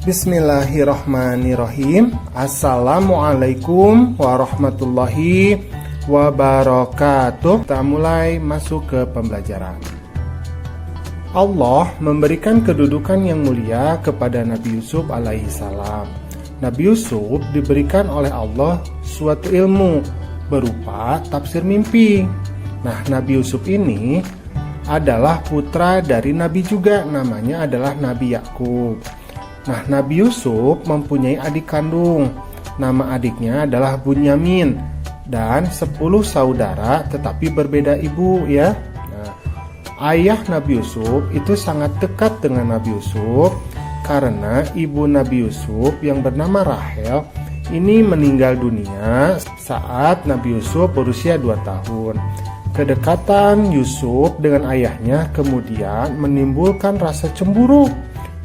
Bismillahirrahmanirrahim. Assalamualaikum warahmatullahi wabarakatuh. Kita mulai masuk ke pembelajaran. Allah memberikan kedudukan yang mulia kepada Nabi Yusuf alaihi salam. Nabi Yusuf diberikan oleh Allah suatu ilmu berupa tafsir mimpi. Nah, Nabi Yusuf ini adalah putra dari Nabi juga, namanya adalah Nabi Yakub. Nah, Nabi Yusuf mempunyai adik kandung. Nama adiknya adalah Bunyamin dan 10 saudara tetapi berbeda ibu ya. Nah, ayah Nabi Yusuf itu sangat dekat dengan Nabi Yusuf karena ibu Nabi Yusuf yang bernama Rahel ini meninggal dunia saat Nabi Yusuf berusia 2 tahun. Kedekatan Yusuf dengan ayahnya kemudian menimbulkan rasa cemburu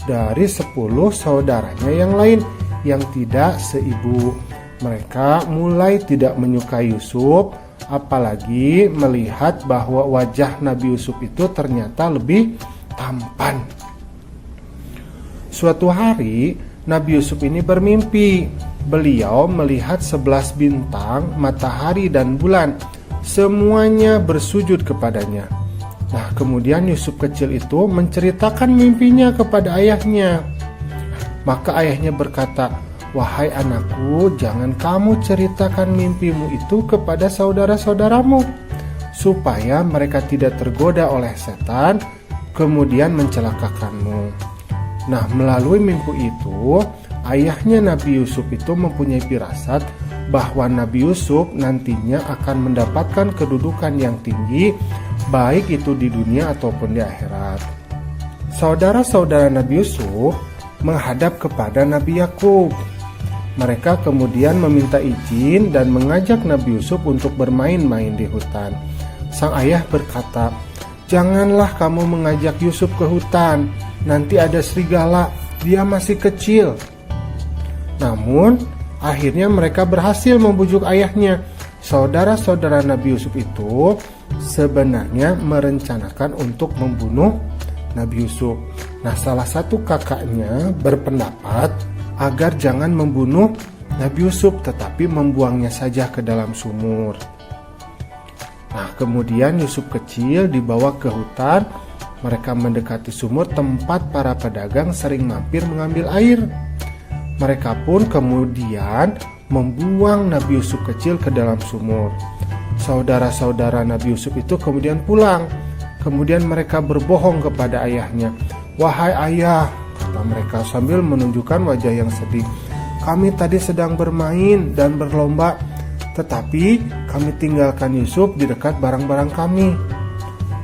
dari 10 saudaranya yang lain yang tidak seibu. Mereka mulai tidak menyukai Yusuf, apalagi melihat bahwa wajah Nabi Yusuf itu ternyata lebih tampan. Suatu hari, Nabi Yusuf ini bermimpi. Beliau melihat 11 bintang, matahari dan bulan. Semuanya bersujud kepadanya. Nah, kemudian Yusuf kecil itu menceritakan mimpinya kepada ayahnya. Maka ayahnya berkata, "Wahai anakku, jangan kamu ceritakan mimpimu itu kepada saudara-saudaramu, supaya mereka tidak tergoda oleh setan, kemudian mencelakakanmu." Nah, melalui mimpi itu, ayahnya Nabi Yusuf itu mempunyai firasat bahwa Nabi Yusuf nantinya akan mendapatkan kedudukan yang tinggi, baik itu di dunia ataupun di akhirat. Saudara-saudara Nabi Yusuf menghadap kepada Nabi Yakub. Mereka kemudian meminta izin dan mengajak Nabi Yusuf untuk bermain-main di hutan. Sang ayah berkata, "Janganlah kamu mengajak Yusuf ke hutan, nanti ada serigala, dia masih kecil." Namun, akhirnya mereka berhasil membujuk ayahnya. Saudara-saudara Nabi Yusuf itu sebenarnya merencanakan untuk membunuh Nabi Yusuf. Nah, salah satu kakaknya berpendapat agar jangan membunuh Nabi Yusuf tetapi membuangnya saja ke dalam sumur. Nah, kemudian Yusuf kecil dibawa ke hutan. Mereka mendekati sumur tempat para pedagang sering mampir mengambil air. Mereka pun kemudian membuang Nabi Yusuf kecil ke dalam sumur. Saudara-saudara Nabi Yusuf itu kemudian pulang. Kemudian mereka berbohong kepada ayahnya. "Wahai ayah," kata mereka sambil menunjukkan wajah yang sedih, "kami tadi sedang bermain dan berlomba, tetapi kami tinggalkan Yusuf di dekat barang-barang kami.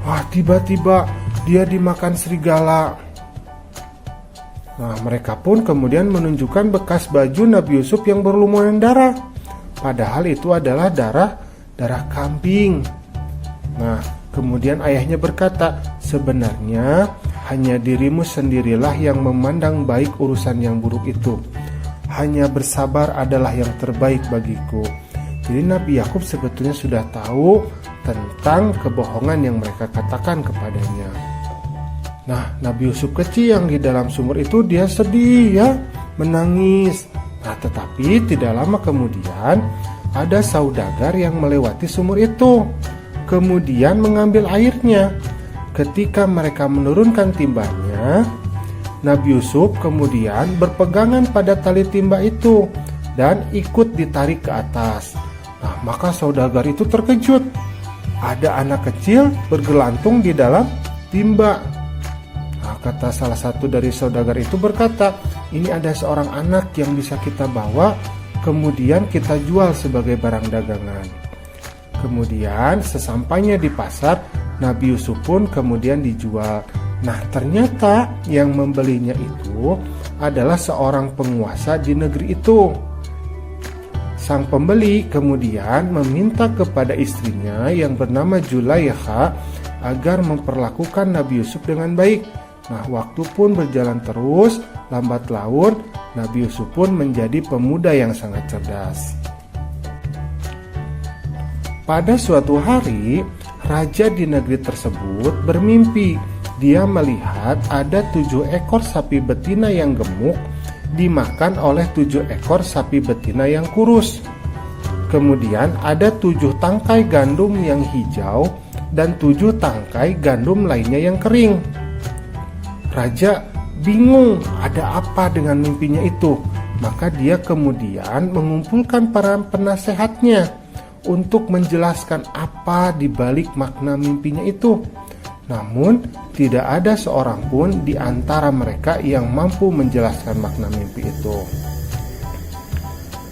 Wah, tiba-tiba dia dimakan serigala." Nah, mereka pun kemudian menunjukkan bekas baju Nabi Yusuf yang berlumuran darah. Padahal itu adalah darah kambing. Nah, kemudian ayahnya berkata, "Sebenarnya hanya dirimu sendirilah yang memandang baik urusan yang buruk itu. Hanya bersabar adalah yang terbaik bagiku." Jadi Nabi Yakub sebetulnya sudah tahu tentang kebohongan yang mereka katakan kepadanya. Nah, Nabi Yusuf kecil yang di dalam sumur itu dia sedih ya, menangis. Nah, tetapi tidak lama kemudian ada saudagar yang melewati sumur itu, kemudian mengambil airnya. Ketika mereka menurunkan timbanya, Nabi Yusuf kemudian berpegangan pada tali timba itu dan ikut ditarik ke atas. Nah, maka saudagar itu terkejut. Ada anak kecil bergelantung di dalam timba. Kata salah satu dari saudagar itu berkata, "Ini ada seorang anak yang bisa kita bawa, kemudian kita jual sebagai barang dagangan." Kemudian sesampainya di pasar, Nabi Yusuf pun kemudian dijual. Nah, ternyata yang membelinya itu adalah seorang penguasa di negeri itu. Sang pembeli kemudian meminta kepada istrinya yang bernama Zulaikha agar memperlakukan Nabi Yusuf dengan baik. Nah, waktu pun berjalan terus, lambat laun Nabi Yusuf pun menjadi pemuda yang sangat cerdas. Pada suatu hari, raja di negeri tersebut bermimpi. Dia melihat ada 7 ekor sapi betina yang gemuk dimakan oleh 7 ekor sapi betina yang kurus. Kemudian ada 7 tangkai gandum yang hijau dan 7 tangkai gandum lainnya yang kering. Raja bingung ada apa dengan mimpinya itu. Maka dia kemudian mengumpulkan para penasehatnya untuk menjelaskan apa di balik makna mimpinya itu. Namun tidak ada seorang pun di antara mereka yang mampu menjelaskan makna mimpi itu.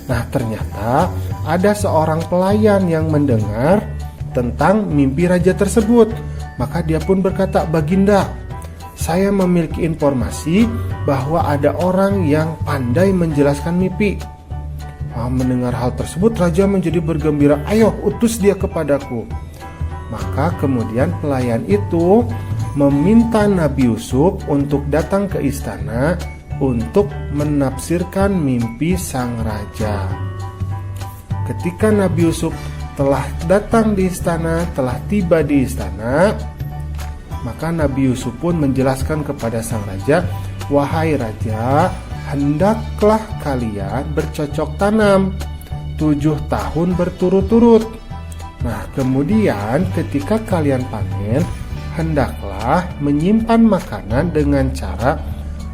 Nah, ternyata ada seorang pelayan yang mendengar tentang mimpi raja tersebut. Maka dia pun berkata, "Baginda, saya memiliki informasi bahwa ada orang yang pandai menjelaskan mimpi." Mendengar hal tersebut, raja menjadi bergembira. "Ayo, utus dia kepadaku." Maka kemudian pelayan itu meminta Nabi Yusuf untuk datang ke istana untuk menafsirkan mimpi sang raja. Ketika Nabi Yusuf telah datang di istana, telah tiba di istana, maka Nabi Yusuf pun menjelaskan kepada sang raja, "Wahai raja, hendaklah kalian bercocok tanam 7 tahun berturut-turut. Nah, kemudian ketika kalian panen, hendaklah menyimpan makanan dengan cara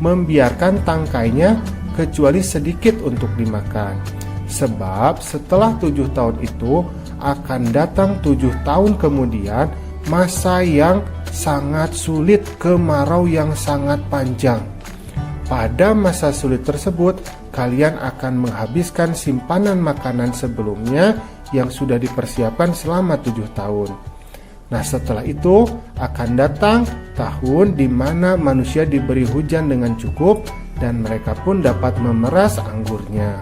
membiarkan tangkainya kecuali sedikit untuk dimakan. Sebab setelah 7 tahun itu akan datang 7 tahun kemudian masa yang sangat sulit, kemarau yang sangat panjang. Pada masa sulit tersebut, kalian akan menghabiskan simpanan makanan sebelumnya yang sudah dipersiapkan selama 7 tahun. Nah, setelah itu akan datang tahun di mana manusia diberi hujan dengan cukup dan mereka pun dapat memeras anggurnya."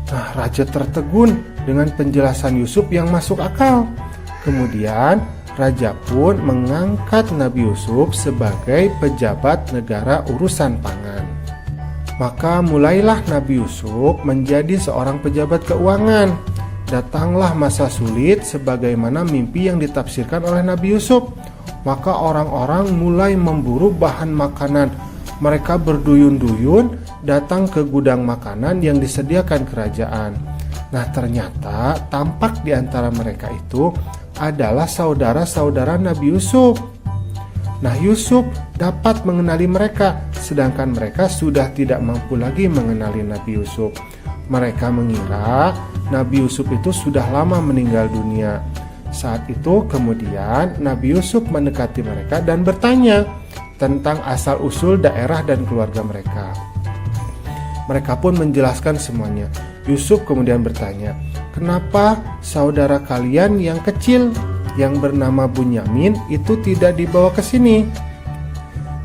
Nah, raja tertegun dengan penjelasan Yusuf yang masuk akal. Kemudian raja pun mengangkat Nabi Yusuf sebagai pejabat negara urusan pangan. Maka mulailah Nabi Yusuf menjadi seorang pejabat keuangan. Datanglah masa sulit sebagaimana mimpi yang ditafsirkan oleh Nabi Yusuf. Maka orang-orang mulai memburu bahan makanan. Mereka berduyun-duyun datang ke gudang makanan yang disediakan kerajaan. Nah, ternyata tampak di antara mereka itu adalah saudara-saudara Nabi Yusuf. Nah, Yusuf dapat mengenali mereka, sedangkan mereka sudah tidak mampu lagi mengenali Nabi Yusuf. Mereka mengira Nabi Yusuf itu sudah lama meninggal dunia. Saat itu kemudian Nabi Yusuf mendekati mereka dan bertanya tentang asal-usul daerah dan keluarga mereka. Mereka pun menjelaskan semuanya. Yusuf kemudian bertanya, "Kenapa saudara kalian yang kecil yang bernama Bunyamin itu tidak dibawa ke sini?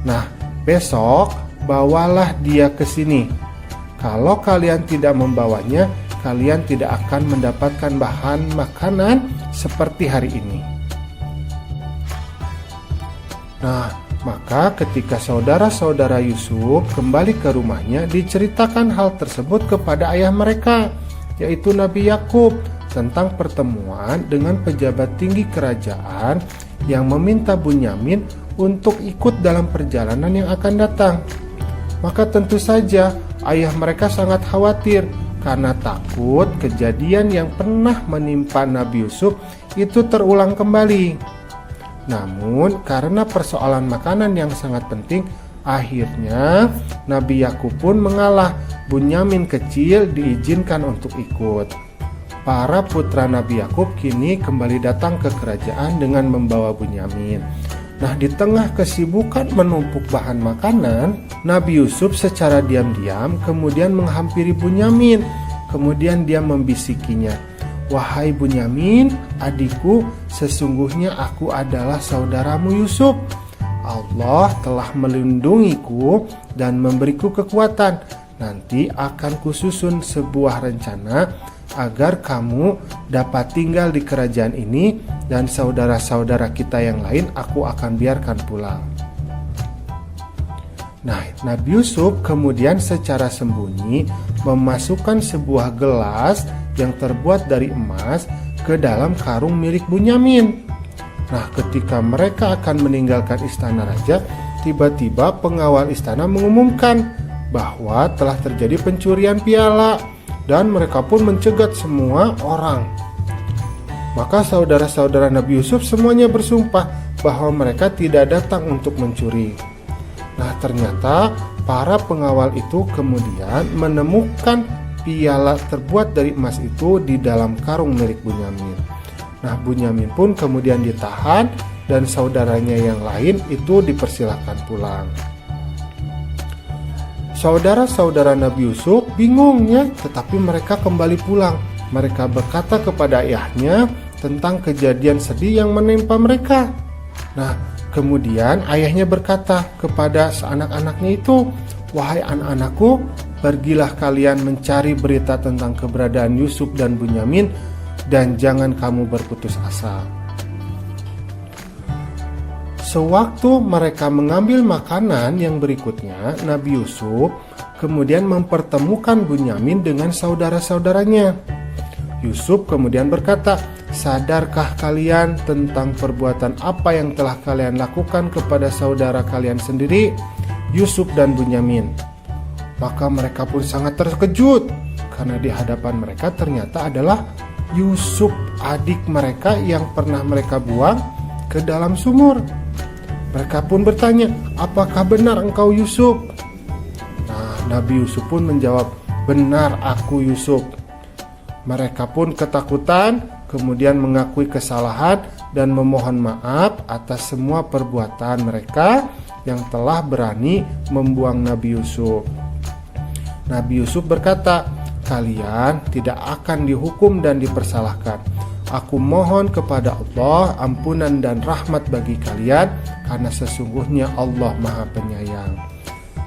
Nah, besok bawalah dia ke sini. Kalau kalian tidak membawanya, kalian tidak akan mendapatkan bahan makanan seperti hari ini." Nah, maka ketika saudara-saudara Yusuf kembali ke rumahnya, diceritakan hal tersebut kepada ayah mereka, yaitu Nabi Yakub, tentang pertemuan dengan pejabat tinggi kerajaan yang meminta Bunyamin untuk ikut dalam perjalanan yang akan datang. Maka tentu saja ayah mereka sangat khawatir karena takut kejadian yang pernah menimpa Nabi Yusuf itu terulang kembali. Namun karena persoalan makanan yang sangat penting, akhirnya Nabi Yakub pun mengalah. Bunyamin kecil diizinkan untuk ikut. Para putra Nabi Yakub kini kembali datang ke kerajaan dengan membawa Bunyamin. Nah, di tengah kesibukan menumpuk bahan makanan, Nabi Yusuf secara diam-diam kemudian menghampiri Bunyamin. Kemudian dia membisikinya, "Wahai Bunyamin, adikku, sesungguhnya aku adalah saudaramu Yusuf. Allah telah melindungiku dan memberiku kekuatan. Nanti akan kususun sebuah rencana agar kamu dapat tinggal di kerajaan ini dan saudara-saudara kita yang lain aku akan biarkan pulang." Nah, Nabi Yusuf kemudian secara sembunyi memasukkan sebuah gelas yang terbuat dari emas ke dalam karung milik Bunyamin. Nah, ketika mereka akan meninggalkan istana raja, tiba-tiba pengawal istana mengumumkan bahwa telah terjadi pencurian piala, dan mereka pun mencegat semua orang. Maka saudara-saudara Nabi Yusuf semuanya bersumpah bahwa mereka tidak datang untuk mencuri. Nah, ternyata para pengawal itu kemudian menemukan piala terbuat dari emas itu di dalam karung milik Bunyamin. Nah, Bunyamin pun kemudian ditahan dan saudaranya yang lain itu dipersilahkan pulang. Saudara-saudara Nabi Yusuf bingung ya, tetapi mereka kembali pulang. Mereka berkata kepada ayahnya tentang kejadian sedih yang menimpa mereka. Nah, kemudian ayahnya berkata kepada anak-anaknya itu, "Wahai anak-anakku, pergilah kalian mencari berita tentang keberadaan Yusuf dan Bunyamin, dan jangan kamu berputus asa." Sewaktu mereka mengambil makanan yang berikutnya, Nabi Yusuf kemudian mempertemukan Bunyamin dengan saudara-saudaranya. Yusuf kemudian berkata, "Sadarkah kalian tentang perbuatan apa yang telah kalian lakukan kepada saudara kalian sendiri, Yusuf dan Bunyamin?" Maka mereka pun sangat terkejut, karena di hadapan mereka ternyata adalah Yusuf, adik mereka yang pernah mereka buang ke dalam sumur. Mereka pun bertanya, "Apakah benar engkau Yusuf?" Nah, Nabi Yusuf pun menjawab, "Benar, aku Yusuf." Mereka pun ketakutan, kemudian mengakui kesalahan dan memohon maaf atas semua perbuatan mereka yang telah berani membuang Nabi Yusuf. Nabi Yusuf berkata, "Kalian tidak akan dihukum dan dipersalahkan. Aku mohon kepada Allah ampunan dan rahmat bagi kalian, karena sesungguhnya Allah Maha Penyayang."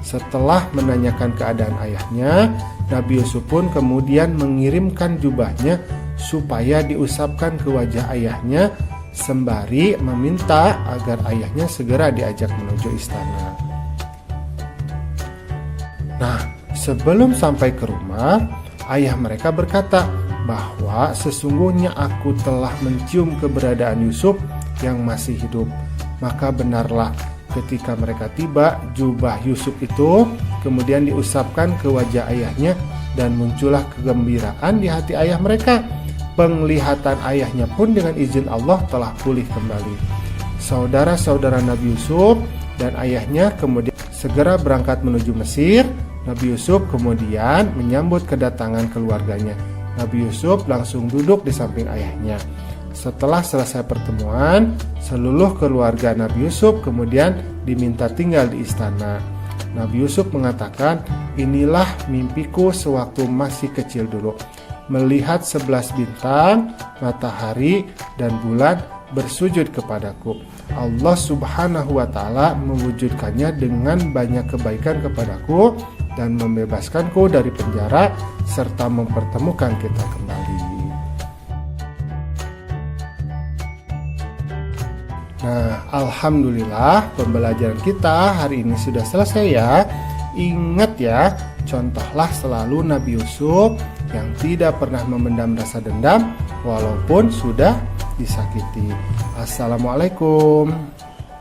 Setelah menanyakan keadaan ayahnya, Nabi Yusuf pun kemudian mengirimkan jubahnya supaya diusapkan ke wajah ayahnya, sembari meminta agar ayahnya segera diajak menuju istana. Nah, sebelum sampai ke rumah, ayah mereka berkata bahwa sesungguhnya aku telah mencium keberadaan Yusuf yang masih hidup. Maka benarlah ketika mereka tiba, jubah Yusuf itu kemudian diusapkan ke wajah ayahnya, dan muncullah kegembiraan di hati ayah mereka. Penglihatan ayahnya pun dengan izin Allah telah pulih kembali. Saudara-saudara Nabi Yusuf dan ayahnya kemudian segera berangkat menuju Mesir. Nabi Yusuf kemudian menyambut kedatangan keluarganya. Nabi Yusuf langsung duduk di samping ayahnya. Setelah selesai pertemuan, seluruh keluarga Nabi Yusuf kemudian diminta tinggal di istana. Nabi Yusuf mengatakan, "Inilah mimpiku sewaktu masih kecil dulu, melihat 11 bintang, matahari, dan bulan bersujud kepadaku. Allah Subhanahu wa Ta'ala mewujudkannya dengan banyak kebaikan kepadaku dan membebaskanku dari penjara serta mempertemukan kita kembali." Nah, alhamdulillah pembelajaran kita hari ini sudah selesai ya. Ingat ya, contohlah selalu Nabi Yusuf yang tidak pernah memendam rasa dendam walaupun sudah disakiti. Assalamualaikum.